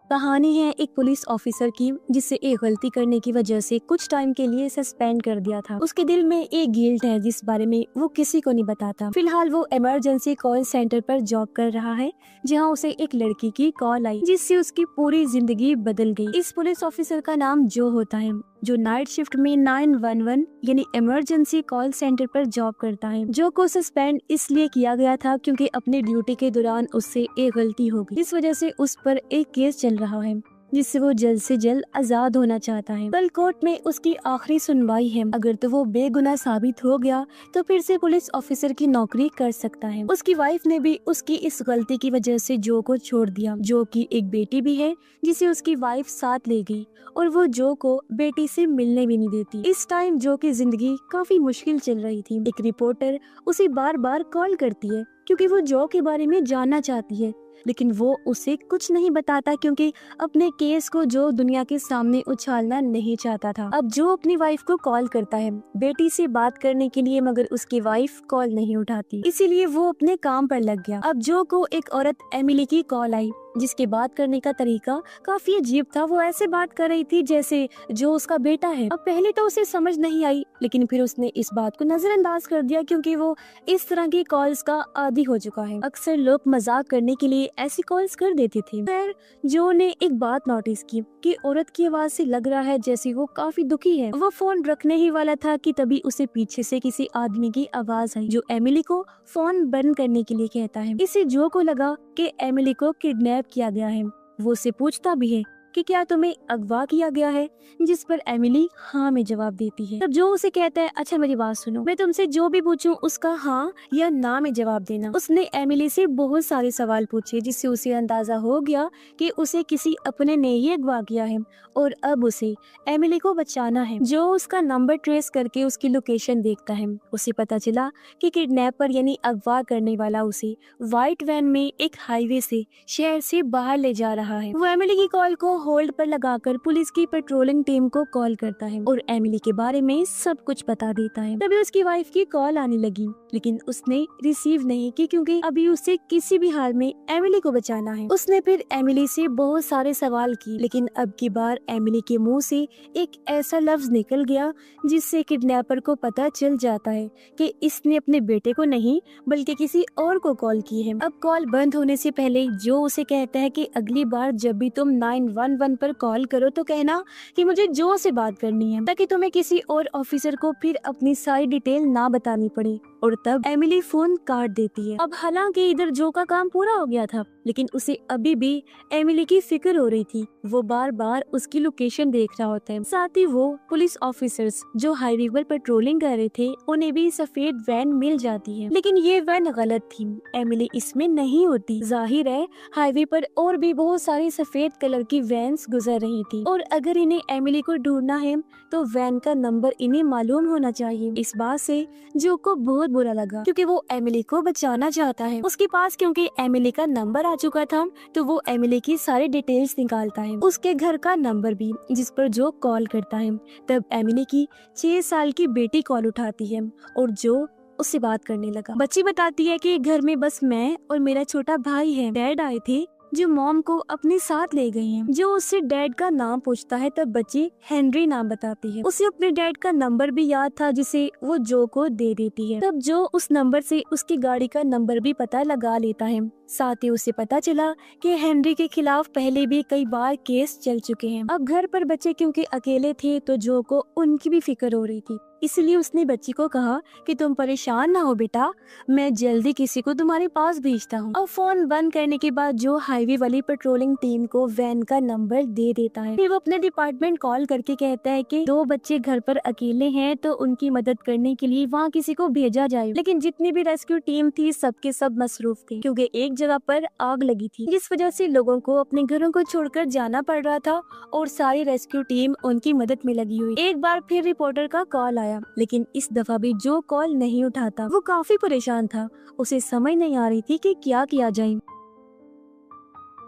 कहानी है एक पुलिस ऑफिसर की जिसे एक गलती करने की वजह से कुछ टाइम के लिए सस्पेंड कर दिया था। उसके दिल में एक गिल्ट है जिस बारे में वो किसी को नहीं बताता। फिलहाल वो इमरजेंसी कॉल सेंटर पर जॉब कर रहा है जहां उसे एक लड़की की कॉल आई जिससे उसकी पूरी जिंदगी बदल गई। इस पुलिस ऑफिसर का नाम जो होता है जो नाइट शिफ्ट में 911 यानी इमरजेंसी कॉल सेंटर पर जॉब करता है। जो को सस्पेंड इसलिए किया गया था क्योंकि अपनी ड्यूटी के दौरान उससे एक गलती हो गई। इस वजह से उस पर एक केस चल रहा है जिससे वो जल्द से जल्द आजाद होना चाहता है। कल कोर्ट में उसकी आखिरी सुनवाई है। अगर तो वो बेगुनाह साबित हो गया तो फिर से पुलिस ऑफिसर की नौकरी कर सकता है। उसकी वाइफ ने भी उसकी इस गलती की वजह से जो को छोड़ दिया। जो की एक बेटी भी है जिसे उसकी वाइफ साथ ले गई और वो जो को बेटी से मिलने भी नहीं देती। इस टाइम जो की जिंदगी काफी मुश्किल चल रही थी। एक रिपोर्टर उसे बार बार कॉल करती है क्योंकि वो जो के बारे में जानना चाहती है, लेकिन वो उसे कुछ नहीं बताता क्योंकि अपने केस को जो दुनिया के सामने उछालना नहीं चाहता था। अब जो अपनी वाइफ को कॉल करता है बेटी से बात करने के लिए, मगर उसकी वाइफ कॉल नहीं उठाती, इसीलिए वो अपने काम पर लग गया। अब जो को एक औरत एमिली की कॉल आई जिसके बात करने का तरीका काफी अजीब था। वो ऐसे बात कर रही थी जैसे जो उसका बेटा है। अब पहले तो उसे समझ नहीं आई, लेकिन फिर उसने इस बात को नजरअंदाज कर दिया क्योंकि वो इस तरह की कॉल्स का आदी हो चुका है। अक्सर लोग मजाक करने के लिए ऐसी कॉल्स कर देते थे। फिर जो ने एक बात नोटिस की कि औरत की आवाज से लग रहा है जैसे वो काफी दुखी है। वो फोन रखने ही वाला था कि तभी उसे पीछे से किसी आदमी की आवाज आई जो एमिली को फोन बंद करने के लिए कहता है। इसे जो को लगा कि एमिली को किडनैप किया गया है। वो उसे पूछता भी है कि क्या तुम्हें अगवा किया गया है, जिस पर एमिली हाँ में जवाब देती है। तब जो उसे कहता है अच्छा मेरी बात सुनो, मैं तुमसे जो भी पूछूं उसका हाँ या ना में जवाब देना। उसने एमिली से बहुत सारे सवाल पूछे जिससे उसे अंदाजा हो गया कि उसे किसी अपने ने ही अगवा किया है और अब उसे एमिली को बचाना है। जो उसका नंबर ट्रेस करके उसकी लोकेशन देखता है। उसे पता चला कि किडनैपर यानी अगवा करने वाला उसे व्हाइट वैन में एक हाईवे से शहर से बाहर ले जा रहा है। वो एमिली की कॉल को होल्ड पर लगाकर पुलिस की पेट्रोलिंग टीम को कॉल करता है और एमिली के बारे में सब कुछ बता देता है। तभी उसकी वाइफ की कॉल आने लगी, लेकिन उसने रिसीव नहीं की क्योंकि अभी उसे किसी भी हाल में एमिली को बचाना है। उसने फिर एमिली से बहुत सारे सवाल किए, लेकिन अब की बार एमिली के मुंह से एक ऐसा लफ्ज निकल गया जिससे किडनैपर को पता चल जाता है कि इसने अपने बेटे को नहीं बल्कि किसी और को कॉल की है। अब कॉल बंद होने से पहले जो उसे कहता है कि अगली बार जब भी तुम 911 पर कॉल करो तो कहना कि मुझे जो से बात करनी है, ताकि तुम्हें किसी और ऑफिसर को फिर अपनी सारी डिटेल ना बतानी पड़े। और तब एमिली फोन काट देती है। अब हालांकि इधर जो का काम पूरा हो गया था, लेकिन उसे अभी भी एमिली की फिक्र हो रही थी। वो बार बार उसकी लोकेशन देख रहा होता है। साथ ही वो पुलिस ऑफिसर्स जो हाईवे पर पेट्रोलिंग कर रहे थे उन्हें भी सफेद वैन मिल जाती है, लेकिन ये वैन गलत थी। एमिली इसमें नहीं होती। जाहिर है हाईवे पर और भी बहुत सारी सफेद कलर की वैन्स गुजर रही थी और अगर इन्हें एमिली को ढूंढना है तो वैन का नंबर इन्हें मालूम होना चाहिए। इस बात से जो को बहुत बुरा लगा क्योंकि वो एमिली को बचाना चाहता है। उसके पास क्योंकि एमिली का नंबर आ चुका था तो वो एमिली की सारी डिटेल्स निकालता है, उसके घर का नंबर भी जिस पर जो कॉल करता है। तब एमिली की 6 साल की बेटी कॉल उठाती है और जो उससे बात करने लगा। बच्ची बताती है कि घर में बस मैं और मेरा छोटा भाई है। डैड आए थे जो मॉम को अपने साथ ले गए हैं। जो उससे डैड का नाम पूछता है तब बच्ची हेनरी नाम बताती है। उसे अपने डैड का नंबर भी याद था जिसे वो जो को दे देती है। तब जो उस नंबर से उसकी गाड़ी का नंबर भी पता लगा लेता है। साथ ही उसे पता चला कि हेनरी के खिलाफ पहले भी कई बार केस चल चुके हैं। अब घर पर बच्चे क्योंकि अकेले थे तो जो को उनकी भी फिक्र हो रही थी, इसलिए उसने बच्ची को कहा कि तुम परेशान ना हो बेटा, मैं जल्दी किसी को तुम्हारे पास भेजता हूँ। अब फोन बंद करने के बाद जो हाईवे वाली पेट्रोलिंग टीम को वैन का नंबर दे देता है। फिर वो अपने डिपार्टमेंट कॉल करके कहता है कि 2 बच्चे घर पर अकेले हैं तो उनकी मदद करने के लिए वहाँ किसी को भेजा जाए। लेकिन जितनी भी रेस्क्यू टीम थी सबके सब मसरूफ थे क्योंकि एक जगह पर आग लगी थी, जिस वजह से लोगों को अपने घरों को छोड़कर जाना पड़ रहा था और सारी रेस्क्यू टीम उनकी मदद में लगी हुई। एक बार फिर रिपोर्टर का कॉल आया, लेकिन इस दफा भी जो कॉल नहीं उठाता। वो काफी परेशान था, उसे समझ नहीं आ रही थी कि क्या किया जाए।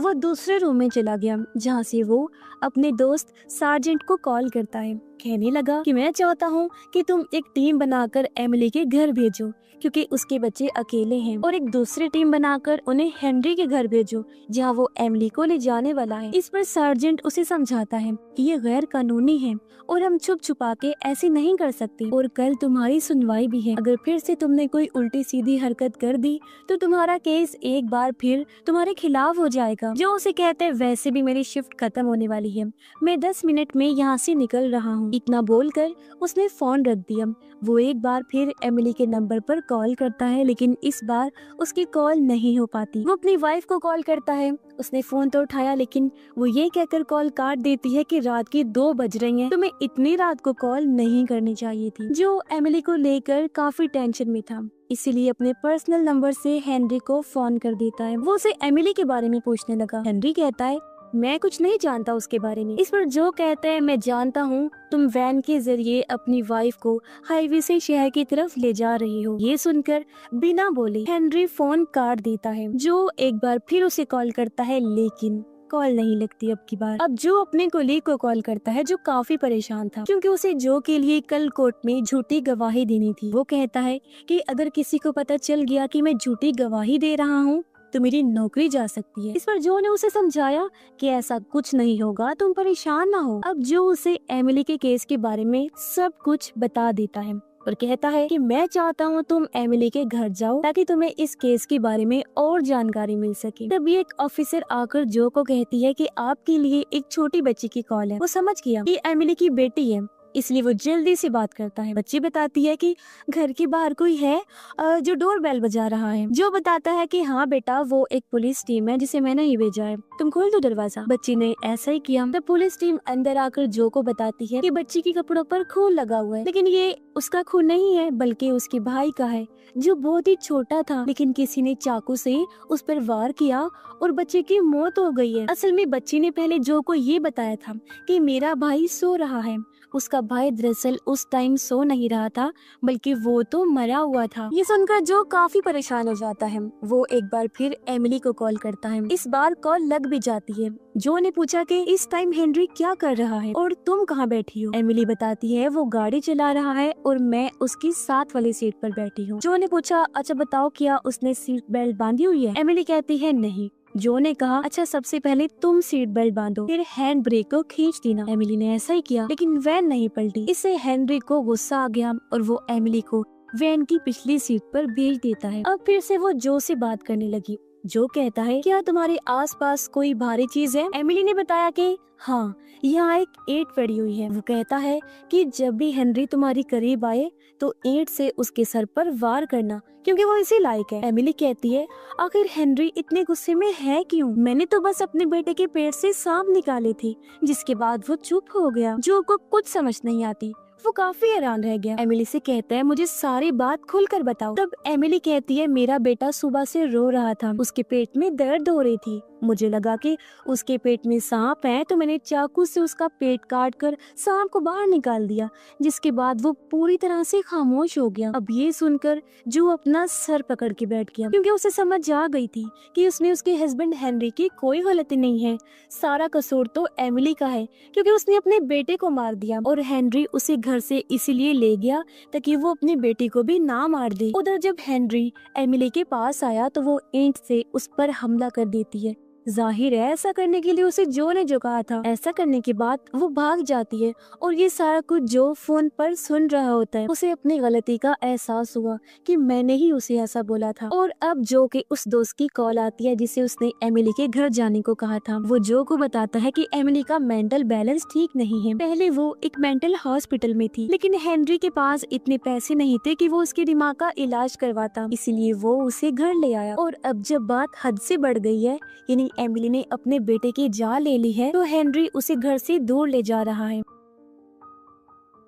वो दूसरे रूम में चला गया जहाँ से वो अपने दोस्त सार्जेंट को कॉल करता है। कहने लगा कि मैं चाहता हूँ कि तुम एक टीम बनाकर एमिली के घर भेजो क्योंकि उसके बच्चे अकेले हैं, और एक दूसरी टीम बनाकर उन्हें हेनरी के घर भेजो जहाँ वो एमिली को ले जाने वाला है। इस पर सार्जेंट उसे समझाता है कि ये गैर कानूनी है और हम छुप छुपा के ऐसे नहीं कर सकते, और कल तुम्हारी सुनवाई भी है। अगर फिर से तुमने कोई उल्टी सीधी हरकत कर दी तो तुम्हारा केस एक बार फिर तुम्हारे खिलाफ हो जाएगा। जो उसे कहते हैं वैसे भी मेरी शिफ्ट खत्म होने वाली है, मैं 10 मिनट में यहाँ से निकल रहा हूँ। इतना बोलकर उसने फोन रख दिया। वो एक बार फिर एमिली के नंबर पर कॉल करता है, लेकिन इस बार उसकी कॉल नहीं हो पाती। वो अपनी वाइफ को कॉल करता है। उसने फोन तो उठाया, लेकिन वो ये कहकर कॉल काट देती है कि रात की 2 बज रही हैं, तुम्हें इतनी रात को कॉल नहीं करनी चाहिए थी। जो एमिली को लेकर काफी टेंशन में था, इसीलिए अपने पर्सनल नंबर से हेनरी को फोन कर देता है। वो उसे एमिली के बारे में पूछने लगा। हेनरी कहता है मैं कुछ नहीं जानता उसके बारे में। इस पर जो कहता है मैं जानता हूँ, तुम वैन के जरिए अपनी वाइफ को हाईवे से शहर की तरफ ले जा रही हो। ये सुनकर बिना बोले हेनरी फोन काट देता है। जो एक बार फिर उसे कॉल करता है, लेकिन कॉल नहीं लगती अब की बार। अब जो अपने कोलीग को कॉल करता है जो काफी परेशान था क्योंकि उसे जो के लिए कल कोर्ट में झूठी गवाही देनी थी। वो कहता है कि अगर किसी को पता चल गया कि मैं झूठी गवाही दे रहा हूँ तो मेरी नौकरी जा सकती है। इस पर जो ने उसे समझाया कि ऐसा कुछ नहीं होगा, तुम परेशान ना हो। अब जो उसे एमिली के केस के बारे में सब कुछ बता देता है और कहता है कि मैं चाहता हूँ तुम एमिली के घर जाओ ताकि तुम्हें इस केस के बारे में और जानकारी मिल सके। तभी एक ऑफिसर आकर जो को कहती है कि आपके लिए एक छोटी बच्ची की कॉल है। वो समझ गया कि एमिली की बेटी है, इसलिए वो जल्दी से बात करता है। बच्ची बताती है कि घर के बाहर कोई है जो डोर बेल बजा रहा है। जो बताता है कि हाँ बेटा, वो एक पुलिस टीम है जिसे मैंने ही भेजा है, तुम खोल दो दरवाजा। बच्ची ने ऐसा ही किया। तब पुलिस टीम अंदर आकर जो को बताती है कि बच्ची के कपड़ों पर खून लगा हुआ है, लेकिन ये उसका खून नहीं है बल्कि उसके भाई का है जो बहुत ही छोटा था, लेकिन किसी ने चाकू से उस पर वार किया और बच्चे की मौत हो गई है। असल में बच्ची ने पहले जो को ये बताया था कि मेरा भाई सो रहा है। उसका भाई दरअसल उस टाइम सो नहीं रहा था बल्कि वो तो मरा हुआ था। ये सुनकर जो काफी परेशान हो जाता है। वो एक बार फिर एमिली को कॉल करता है। इस बार कॉल लग भी जाती है। जो ने पूछा कि इस टाइम हेनरी क्या कर रहा है और तुम कहाँ बैठी हो। एमिली बताती है वो गाड़ी चला रहा है और मैं उसकी साथ वाली सीट पर बैठी हूँ। जो ने पूछा अच्छा बताओ क्या उसने सीट बेल्ट बांधी हुई है। एमिली कहती है नहीं। जो ने कहा अच्छा सबसे पहले तुम सीट बेल्ट बांधो, फिर हैंड ब्रेक को खींच देना। एमिली ने ऐसा ही किया, लेकिन वैन नहीं पलटी। इससे हेनरी को गुस्सा आ गया और वो एमिली को वैन की पिछली सीट पर भेज देता है। अब फिर से वो जो से बात करने लगी। जो कहता है क्या तुम्हारे आसपास कोई भारी चीज है। एमिली ने बताया कि हाँ, यहाँ एक ईंट पड़ी हुई है। वो कहता है कि जब भी हेनरी तुम्हारी करीब आए तो ईंट से उसके सर पर वार करना क्योंकि वो इसी लायक है। एमिली कहती है आखिर हेनरी इतने गुस्से में है क्यों। मैंने तो बस अपने बेटे के पेट से सांप निकाले थे। जिसके बाद वो चुप हो गया। जो को कुछ समझ नहीं आती। वो काफी हैरान रह गया। एमिली से कहता है मुझे सारी बात खुलकर बताओ। तब एमिली कहती है मेरा बेटा सुबह से रो रहा था, उसके पेट में दर्द हो रही थी। मुझे लगा कि उसके पेट में सांप है तो मैंने चाकू से उसका पेट काट कर सांप को बाहर निकाल दिया, जिसके बाद वो पूरी तरह से खामोश हो गया। अब ये सुनकर जो अपना सर पकड़ के बैठ गया क्योंकि उसे समझ आ गई थी कि उसमें उसके हस्बैंड हेनरी की कोई गलती नहीं है। सारा कसूर तो एमिली का है क्योंकि उसने अपने बेटे को मार दिया और हेनरी उसे घर से इसीलिए ले गया ताकि वो अपनी बेटी को भी ना मार दे। उधर जब हेनरी एमिली के पास आया तो वो ईंट से उस पर हमला कर देती है। जाहिर है ऐसा करने के लिए उसे जो ने जो कहा था। ऐसा करने के बाद वो भाग जाती है और ये सारा कुछ जो फोन पर सुन रहा होता है। उसे अपनी गलती का एहसास हुआ कि मैंने ही उसे ऐसा बोला था। और अब जो के उस दोस्त की कॉल आती है जिसे उसने एमिली के घर जाने को कहा था। वो जो को बताता है कि एमिली का मेंटल बैलेंस ठीक नहीं है। पहले वो एक मेंटल हॉस्पिटल में थी, लेकिन हेनरी के पास इतने पैसे नहीं थे कि वो उसके दिमाग का इलाज करवाता, इसलिए वो उसे घर ले आया। और अब जब बात हद से बढ़ गई है, यानी एमिली ने अपने बेटे की जान ले ली है, तो हेनरी उसे घर से दूर ले जा रहा है।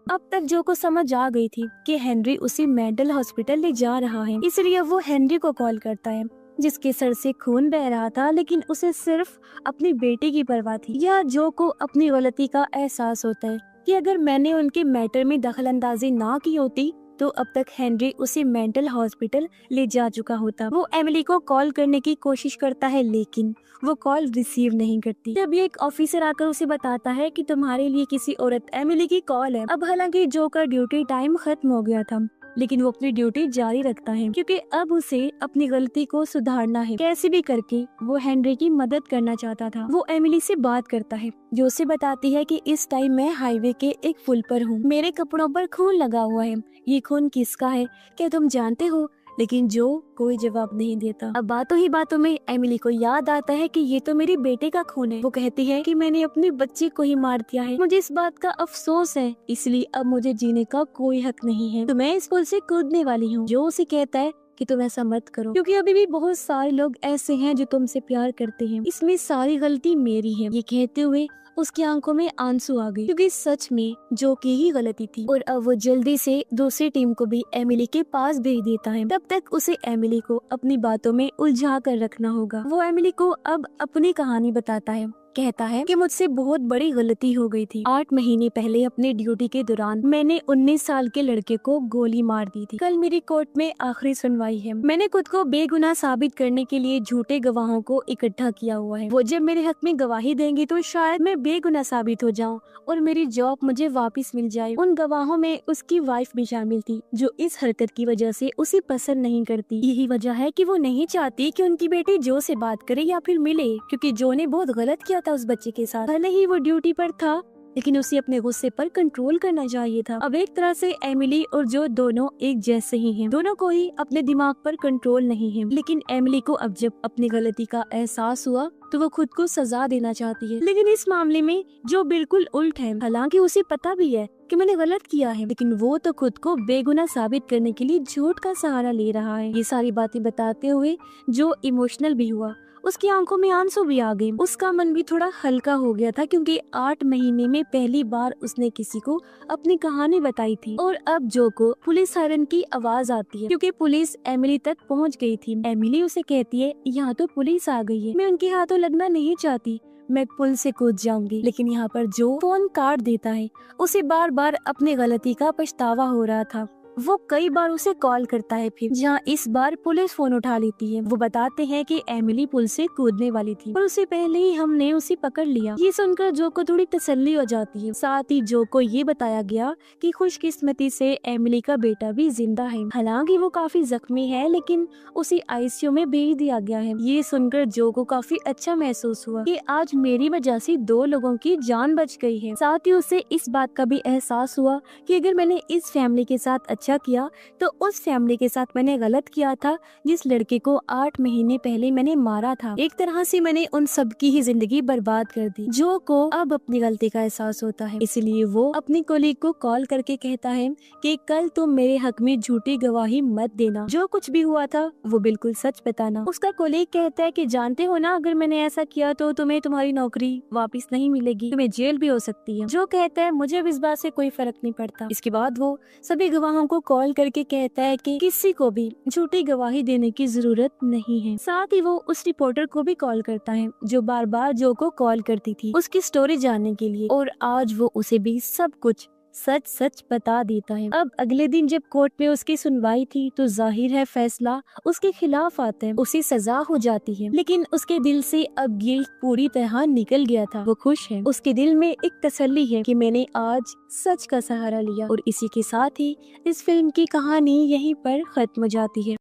अब तक जो को समझ आ गई थी कि हेनरी उसे मेंटल हॉस्पिटल ले जा रहा है, इसलिए वो हेनरी को कॉल करता है जिसके सर से खून बह रहा था, लेकिन उसे सिर्फ अपनी बेटी की परवाह थी। या जो को अपनी गलती का एहसास होता है कि अगर मैंने उनके मैटर में दखल अंदाजी ना की होती तो अब तक हेनरी उसे मेंटल हॉस्पिटल ले जा चुका होता। वो एमिली को कॉल करने की कोशिश करता है लेकिन वो कॉल रिसीव नहीं करती। तभी एक ऑफिसर आकर उसे बताता है कि तुम्हारे लिए किसी औरत एमिली की कॉल है। अब हालांकि जो का ड्यूटी टाइम खत्म हो गया था लेकिन वो अपनी ड्यूटी जारी रखता है क्योंकि अब उसे अपनी गलती को सुधारना है। कैसे भी करके वो हेनरी की मदद करना चाहता था। वो एमिली से बात करता है जो उसे बताती है कि इस टाइम मैं हाईवे के एक पुल पर हूँ। मेरे कपड़ों पर खून लगा हुआ है। ये खून किसका है क्या तुम जानते हो? लेकिन जो कोई जवाब नहीं देता। अब बातों ही बातों में एमिली को याद आता है कि ये तो मेरे बेटे का खून है। वो कहती है कि मैंने अपने बच्चे को ही मार दिया है। मुझे इस बात का अफसोस है, इसलिए अब मुझे जीने का कोई हक नहीं है। तो मैं इस पुल से कूदने वाली हूँ। जो उसे कहता है कि तुम ऐसा मत करो क्योंकि अभी भी बहुत सारे लोग ऐसे हैं जो तुमसे प्यार करते हैं। इसमें सारी गलती मेरी है। ये कहते हुए उसकी आंखों में आंसू आ गए क्योंकि सच में जो की ही गलती थी। और अब वो जल्दी से दूसरी टीम को भी एमिली के पास भेज देता है। तब तक उसे एमिली को अपनी बातों में उलझा कर रखना होगा। वो एमिली को अब अपनी कहानी बताता है। कहता है कि मुझसे बहुत बड़ी गलती हो गई थी। 8 महीने पहले अपने ड्यूटी के दौरान मैंने 19 साल के लड़के को गोली मार दी थी। कल मेरी कोर्ट में आखिरी सुनवाई है। मैंने खुद को बेगुनाह साबित करने के लिए झूठे गवाहों को इकट्ठा किया हुआ है। वो जब मेरे हक में गवाही देंगे तो शायद मैं बेगुनाह साबित हो जाऊं और मेरी जॉब मुझे वापस मिल जाए। उन गवाहों में उसकी वाइफ भी शामिल थी जो इस हरकत की वजह से उसे पसंद नहीं करती। यही वजह है कि वो नहीं चाहती कि उनकी बेटी जो से बात करे या फिर मिले क्योंकि जो ने बहुत गलत किया था उस बच्चे के साथ। भले ही वो ड्यूटी पर था लेकिन उसे अपने गुस्से पर कंट्रोल करना चाहिए था। अब एक तरह से एमिली और जो दोनों एक जैसे ही हैं। दोनों को ही अपने दिमाग पर कंट्रोल नहीं है। लेकिन एमिली को अब जब अपनी गलती का एहसास हुआ तो वो खुद को सजा देना चाहती है। लेकिन इस मामले में जो बिल्कुल उल्ट है। हालांकि उसे पता भी है कि मैंने गलत किया है लेकिन वो तो खुद को बेगुनाह साबित करने के लिए झूठ का सहारा ले रहा है। ये सारी बातें बताते हुए जो इमोशनल भी हुआ। उसकी आंखों में आंसू भी आ गए। उसका मन भी थोड़ा हल्का हो गया था क्योंकि 8 महीने में पहली बार उसने किसी को अपनी कहानी बताई थी। और अब जो को पुलिस सायरन की आवाज आती है क्योंकि पुलिस एमिली तक पहुंच गई थी। एमिली उसे कहती है यहाँ तो पुलिस आ गई है। मैं उनके हाथों लगना नहीं चाहती। मैं पुल से कूद जाऊंगी। लेकिन यहाँ पर जो फोन काट देता है। उसे बार बार अपनी गलती का पछतावा हो रहा था। वो कई बार उसे कॉल करता है फिर जहाँ इस बार पुलिस फोन उठा लेती है। वो बताते हैं कि एमिली पुल से कूदने वाली थी और उससे पहले ही हमने उसे पकड़ लिया। ये सुनकर जो को थोड़ी तसल्ली हो जाती है। साथ ही जो को ये बताया गया कि खुशकिस्मती से एमिली का बेटा भी जिंदा है। हालांकि वो काफी जख्मी है लेकिन उसे आईसीयू में भेज दिया गया है। ये सुनकर जो को काफी अच्छा महसूस हुआ कि आज मेरी वजह से 2 लोगों की जान बच गई है। साथ ही उसे इस बात का भी एहसास हुआ कि अगर मैंने इस फैमिली के साथ अच्छा किया तो उस फैमिली के साथ मैंने गलत किया था जिस लड़के को 8 महीने पहले मैंने मारा था। एक तरह से मैंने उन सब की ही जिंदगी बर्बाद कर दी। जो को अब अपनी गलती का एहसास होता है इसलिए वो अपनी कोलीग को कॉल करके कहता है कि कल तुम मेरे हक में झूठी गवाही मत देना। जो कुछ भी हुआ था वो बिल्कुल सच बताना। उसका कोलीग कहता है कि जानते हो ना अगर मैंने ऐसा किया तो तुम्हें तुम्हारी नौकरी वापस नहीं मिलेगी, तुम्हें जेल भी हो सकती है। जो कहता है मुझे अब इस बात से कोई फर्क नहीं पड़ता। इसके बाद वो सभी गवाहों को कॉल करके कहता है कि किसी को भी झूठी गवाही देने की जरूरत नहीं है। साथ ही वो उस रिपोर्टर को भी कॉल करता है जो बार बार जो को कॉल करती थी उसकी स्टोरी जानने के लिए। और आज वो उसे भी सब कुछ सच सच बता देता है। अब अगले दिन जब कोर्ट में उसकी सुनवाई थी तो जाहिर है फैसला उसके खिलाफ आता है। उसे सजा हो जाती है लेकिन उसके दिल से अब गिल्ट पूरी तरह निकल गया था। वो खुश है। उसके दिल में एक तसल्ली है कि मैंने आज सच का सहारा लिया। और इसी के साथ ही इस फिल्म की कहानी यहीं पर खत्म हो जाती है।